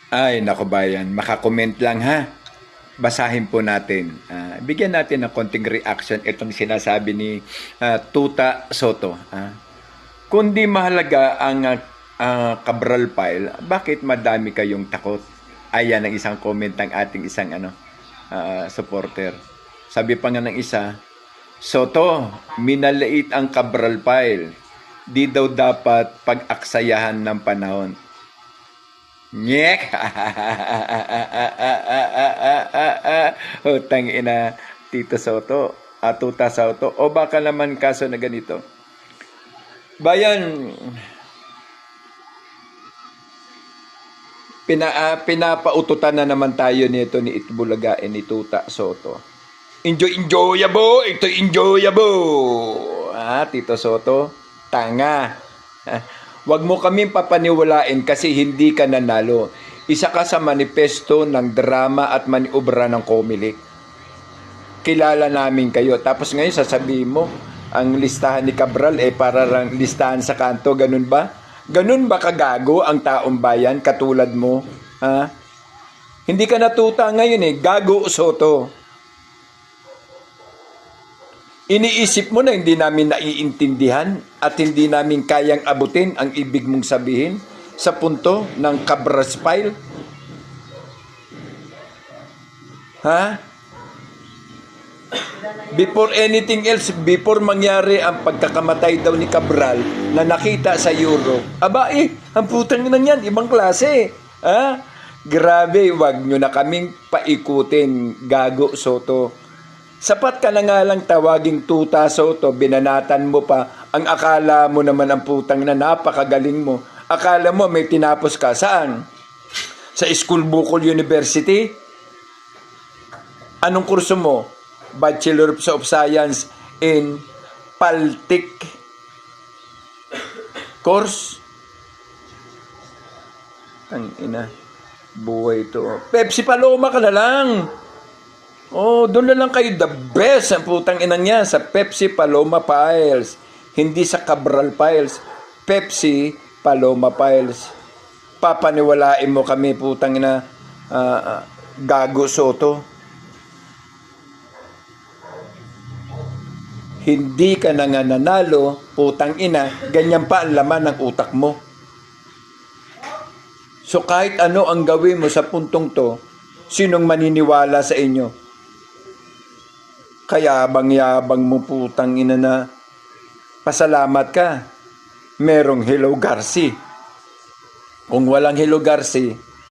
Ay, nako bayan, makakomment lang ha. Basahin po natin. Bigyan natin ng konting reaction itong sinasabi ni Tuta Soto. Kundi mahalaga ang Cabral File, bakit madami kayong takot? Ayan ang isang comment ng ating isang supporter. Sabi pa nga ng isa, Soto, minaliit ang Cabral File. Di daw dapat pag-aksayahan ng panahon. Nyek! Utang ina, Tito Soto, Tuta Soto. O baka naman kaso na ganito. Bayan, pinapaututan na naman tayo nito ni Itbulaga ni Tuta Soto. Enjoyable! Ito enjoyable! Tito Soto, tanga. Huwag mo kaming papaniwalain kasi hindi ka nanalo. Isa ka sa manifesto ng drama at maniobra ng Comelec. Kilala namin kayo. Tapos ngayon sasabihin mo, ang listahan ni Cabral para lang listahan sa kanto. Ganun ba? Ganun ba kagago ang taong bayan katulad mo? Hindi ka natuta ngayon Gago Soto. Iniisip mo na hindi namin naiintindihan at hindi namin kayang abutin ang ibig mong sabihin sa punto ng Cabras File? Before anything else, before mangyari ang pagkakamatay daw ni Cabral na nakita sa Europe, ang putang ina niyan, ibang klase. Grabe, wag nyo na kaming paikutin, Gago Soto. Sapat ka na nga lang tawaging Tuta Soto, binanatan mo pa. Ang akala mo naman ang putang na napakagaling mo. Akala mo may tinapos ka. Saan? Sa School Bukol University? Anong kurso mo? Bachelor of Science in Paltic course? Ang ina, buhay to. Pepsi Paloma ka na lang. Doon na lang kayo, the best ang putang ina niya sa Pepsi Paloma Files. Hindi sa Cabral Files. Pepsi Paloma Files. Papaniwalain mo kami, putang ina, Gago Soto. Hindi ka na nga nanalo, putang ina, ganyan pa ang laman ng utak mo. So kahit ano ang gawin mo sa puntong to, sinong maniniwala sa inyo? Kayabang-yabang mo, putang ina na. Pasalamat ka. Merong Hello Garci. Kung walang Hello Garci,